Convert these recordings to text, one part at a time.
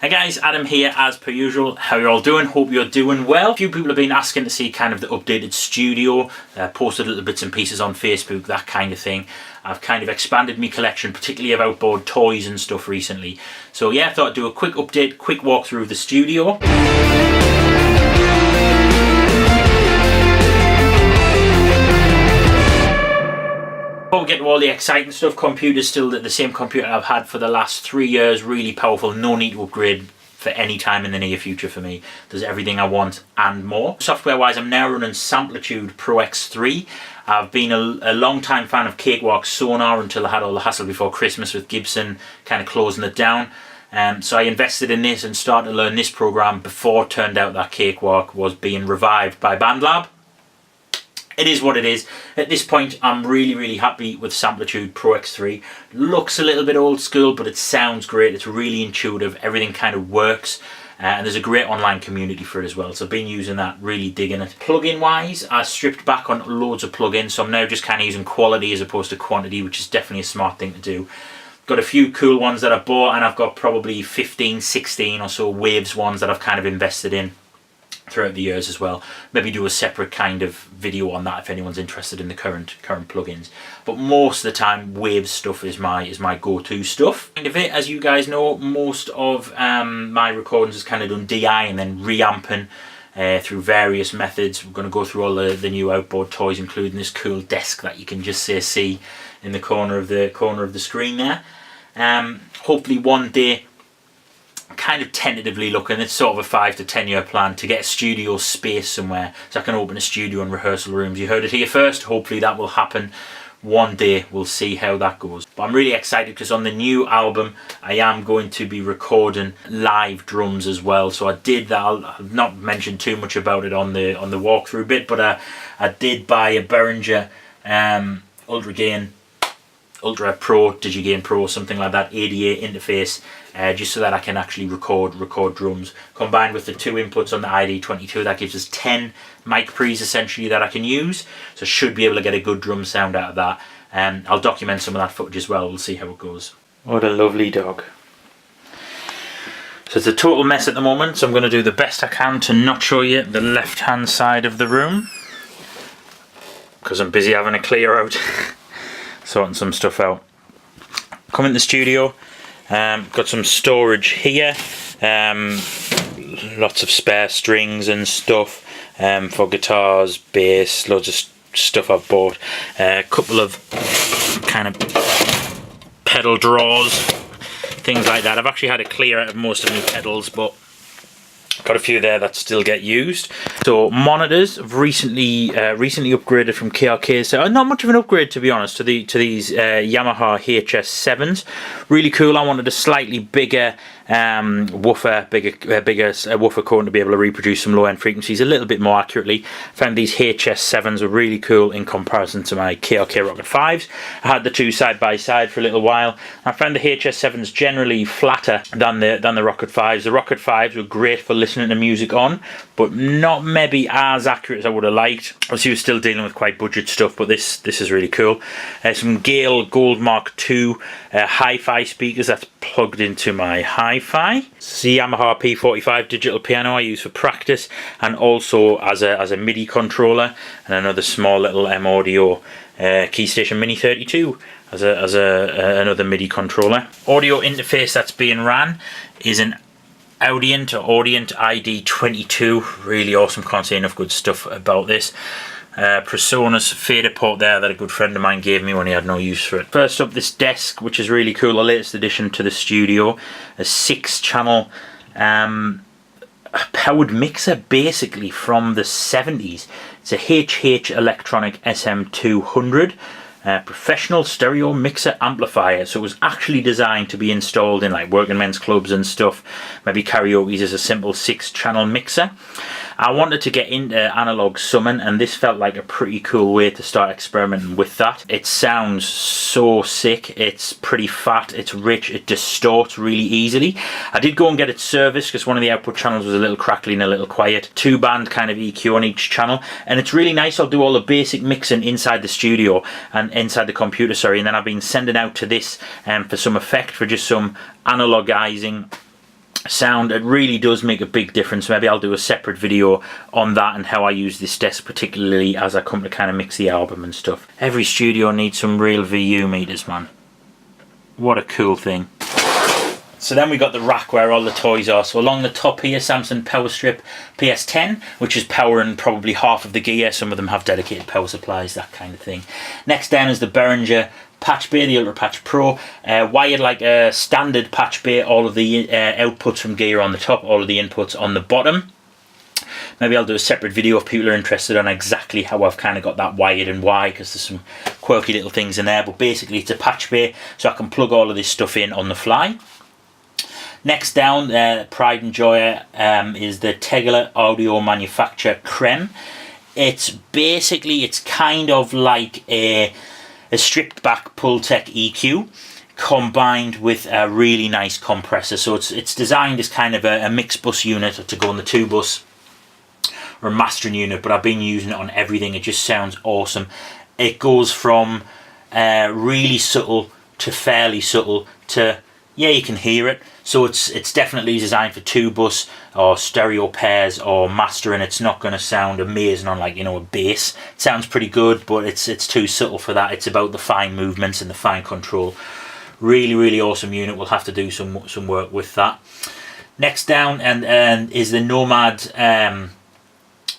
Hey guys, Adam here as per usual. How you all doing? Hope you're doing well. A few people have been asking to see kind of the updated studio, posted little bits and pieces on Facebook, that kind of thing. I've kind of expanded my collection, particularly of outboard toys and stuff recently. So yeah, I thought I'd do a quick update, quick walkthrough of the studio. Before we get to all the exciting stuff, computer's still the same computer I've had for the last 3 years, really powerful, no need to upgrade for any time in the near future for me. Does everything I want and more. Software wise, I'm now running Samplitude Pro X3. I've been a long time fan of Cakewalk Sonar until I had all the hassle before Christmas with Gibson kind of closing it down. So I invested in this and started to learn this program before it turned out that Cakewalk was being revived by BandLab. It is what it is. At this point, I'm really happy with Samplitude Pro X3. Looks a little bit old school, but it sounds great. It's really intuitive. Everything kind of works. And there's a great online community for it as well. So I've been using that, really digging it. Plugin wise, I stripped back on loads of plugins. So I'm now just kind of using quality as opposed to quantity, which is definitely a smart thing to do. Got a few cool ones that I bought, and I've got probably 15, 16 or so Waves ones that I've kind of invested in throughout the years as well. Maybe do a separate kind of video on that if anyone's interested in the current plugins. But most of the time, Waves stuff is my go-to stuff. Kind of it, as you guys know, most of my recordings is kind of done DI and then reamping through various methods. We're going to go through all the new outboard toys, including this cool desk that you can just see in the corner of the screen there. Hopefully one day, kind of tentatively looking, it's sort of a 5 to 10 year plan to get a studio space somewhere so I can open a studio and rehearsal rooms. You heard it here first. Hopefully that will happen one day. We'll see how that goes. But I'm really excited because on the new album I am going to be recording live drums as well. So I did that. I'll not mention too much about it on the walkthrough bit, but I did buy a Behringer Ultra Pro, Digigain Pro, something like that, ADA interface, just so that I can actually record drums. Combined with the 2 inputs on the ID22, that gives us 10 mic pre's essentially that I can use. So should be able to get a good drum sound out of that. I'll document some of that footage as well. We'll see how it goes. What a lovely dog. So it's a total mess at the moment, so I'm going to do the best I can to not show you the left hand side of the room, because I'm busy having a clear out. Sorting some stuff out. Come in the studio, got some storage here, lots of spare strings and stuff for guitars, bass, loads of stuff I've bought, a couple of kind of pedal drawers, things like that. I've actually had a clear out of most of my pedals, but got a few there that still get used. So monitors have recently upgraded from KRK. So not much of an upgrade, to be honest, to these Yamaha HS7s. Really cool. I wanted a slightly bigger woofer, bigger woofer cone to be able to reproduce some low-end frequencies a little bit more accurately. Found these HS7s were really cool in comparison to my KRK Rocket 5s. I had the two side by side for a little while. I found the HS7s generally flatter than the Rocket 5s. The Rocket 5s were great for listening to music on, but not maybe as accurate as I would have liked. Obviously, we're still dealing with quite budget stuff, but this is really cool. Some Gale Gold Mark II hi-fi speakers that's plugged into my hi-fi. It's the Yamaha P45 digital piano I use for practice, and also as a MIDI controller, and another small little M-Audio Keystation Mini 32 as another MIDI controller. Audio interface that's being ran is an Audient ID22, really awesome. Can't say enough good stuff about this. PreSonus fader port there that a good friend of mine gave me when he had no use for it. First up, this desk, which is really cool, the latest addition to the studio, a 6-channel powered mixer basically from the 70s. It's a HH Electronic SM200. Professional stereo mixer amplifier, so it was actually designed to be installed in like working men's clubs and stuff, maybe karaoke's, as a simple 6-channel mixer. I wanted to get into analog summon, and this felt like a pretty cool way to start experimenting with that. It sounds so sick. It's pretty fat, it's rich, it distorts really easily. I did go and get it serviced because one of the output channels was a little crackly and a little quiet. 2-band kind of EQ on each channel, and it's really nice. I'll do all the basic mixing inside the studio and inside the computer, sorry, and then I've been sending out to this for some effect, for just some analogizing sound. It really does make a big difference. Maybe I'll do a separate video on that and how I use this desk, particularly as I come to kind of mix the album and stuff. Every studio needs some real VU meters, man. What a cool thing. So then we got the rack where all the toys are. So along the top here, Samsung Power Strip PS10, which is powering probably half of the gear. Some of them have dedicated power supplies, that kind of thing. Next down is the Behringer Patch Bay, the Ultra Patch Pro, wired like a standard patch bay. All of the outputs from gear on the top, all of the inputs on the bottom. Maybe I'll do a separate video if people are interested on exactly how I've kind of got that wired and why, because there's some quirky little things in there. But basically it's a patch bay, so I can plug all of this stuff in on the fly. Next down, pride and joy, is the Tegeler Audio Manufacture Creme. It's basically, it's kind of like a stripped back Pultec EQ combined with a really nice compressor. So it's designed as kind of a mixed bus unit to go on the 2-bus or a mastering unit, but I've been using it on everything. It just sounds awesome. It goes from really subtle to fairly subtle to, yeah, you can hear it. So it's definitely designed for 2-bus or stereo pairs or mastering. It's not going to sound amazing on, like, you know, a bass. It sounds pretty good, but it's too subtle for that. It's about the fine movements and the fine control. Really, really awesome unit. We'll have to do some work with that. Next down and is the Nomad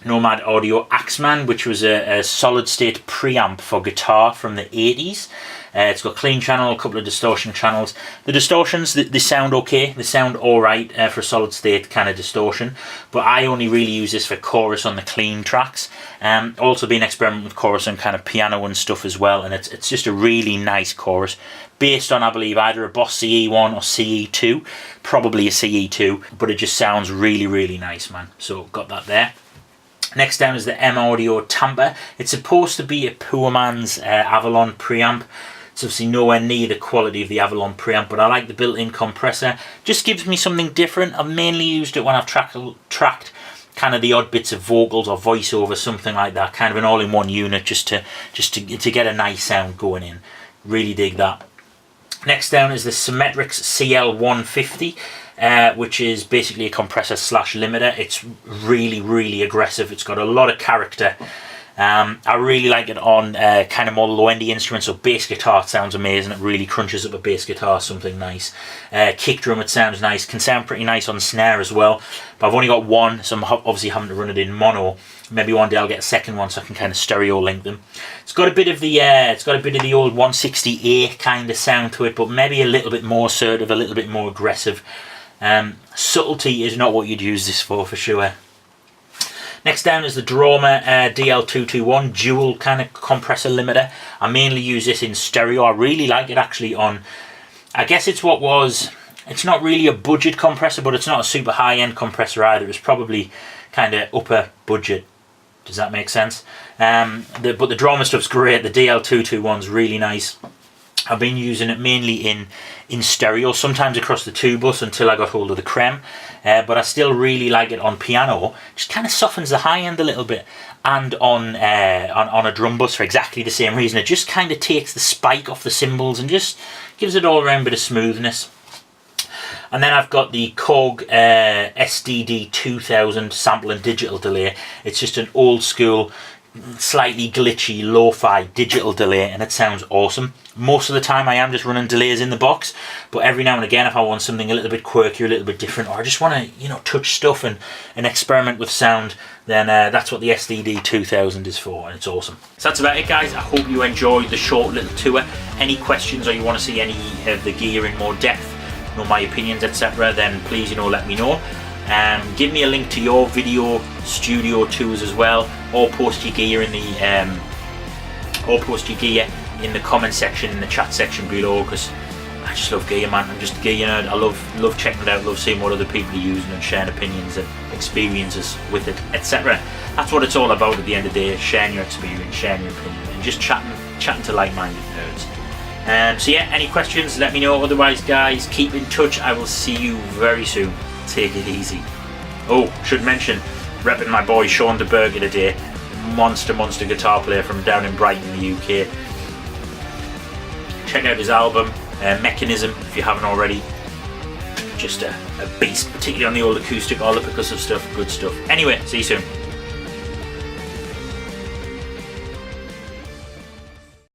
Audio Axeman, which was a solid state preamp for guitar from the 80s. It's got clean channel, a couple of distortion channels. The distortions, they sound okay. They sound alright for a solid state kind of distortion. But I only really use this for chorus on the clean tracks. Also been experimenting with chorus on kind of piano and stuff as well. And it's just a really nice chorus. Based on, I believe, either a Boss CE1 or CE2. Probably a CE2. But it just sounds really, really nice, man. So got that there. Next down is the M Audio Tampa. It's supposed to be a poor man's Avalon preamp. It's obviously nowhere near the quality of the Avalon preamp, but I like the built-in compressor. Just gives me something different. I've mainly used it when I've tracked kind of the odd bits of vocals or voiceover, something like that. Kind of an all-in-one unit just to get a nice sound going in. Really dig that. Next down is the Symmetrix CL150. Which is basically a compressor slash limiter. It's really, really aggressive. It's got a lot of character. I really like it on kind of more low-endy instruments. So bass guitar, it sounds amazing. It really crunches up a bass guitar, something nice. Kick drum, it sounds nice. Can sound pretty nice on snare as well. But I've only got one, so I'm obviously having to run it in mono. Maybe one day I'll get a second one so I can kind of stereo link them. It's got a bit of the old 160A kind of sound to it, but maybe a little bit more assertive, a little bit more aggressive. Subtlety is not what you'd use this for sure. Next down is the Droma DL221 dual kind of compressor limiter. I mainly use this in stereo. I really like it actually on, I guess it's not really a budget compressor, but it's not a super high-end compressor either. It's probably kind of upper budget. Does that make sense? But the Droma stuff's great. The DL221's really nice. I've been using it mainly in stereo, sometimes across the 2-bus until I got hold of the Creme. But I still really like it on piano. Just kind of softens the high end a little bit. And on a drum bus for exactly the same reason. It just kind of takes the spike off the cymbals and just gives it all around a bit of smoothness. And then I've got the Korg SDD 2000 sample and digital delay. It's just an old school, slightly glitchy lo-fi digital delay, and it sounds awesome. Most of the time I am just running delays in the box, but every now and again if I want something a little bit quirky, a little bit different, or I just want to, you know, touch stuff and experiment with sound, then that's what the SDD 2000 is for, and it's awesome. So that's about it, guys. I hope you enjoyed the short little tour. Any questions, or you want to see any of the gear in more depth, you know, my opinions, etc., then please, you know, let me know. Give me a link to your video studio tours as well, or post your gear in the comment section, in the chat section below, because I just love gear, man. I'm just a gear nerd. I love checking it out, love seeing what other people are using and sharing opinions and experiences with it, etc. That's what it's all about at the end of the day, sharing your experience, sharing your opinion, and just chatting to like-minded nerds. So yeah, any questions, let me know. Otherwise, guys, keep in touch. I will see you very soon. Take it easy. Oh, should mention, repping my boy Sean de Burger today. Monster guitar player from down in Brighton, the UK. Check out his album, Mechanism, if you haven't already. just a beast, particularly on the old acoustic, all the percussive stuff, good stuff. Anyway, see you soon.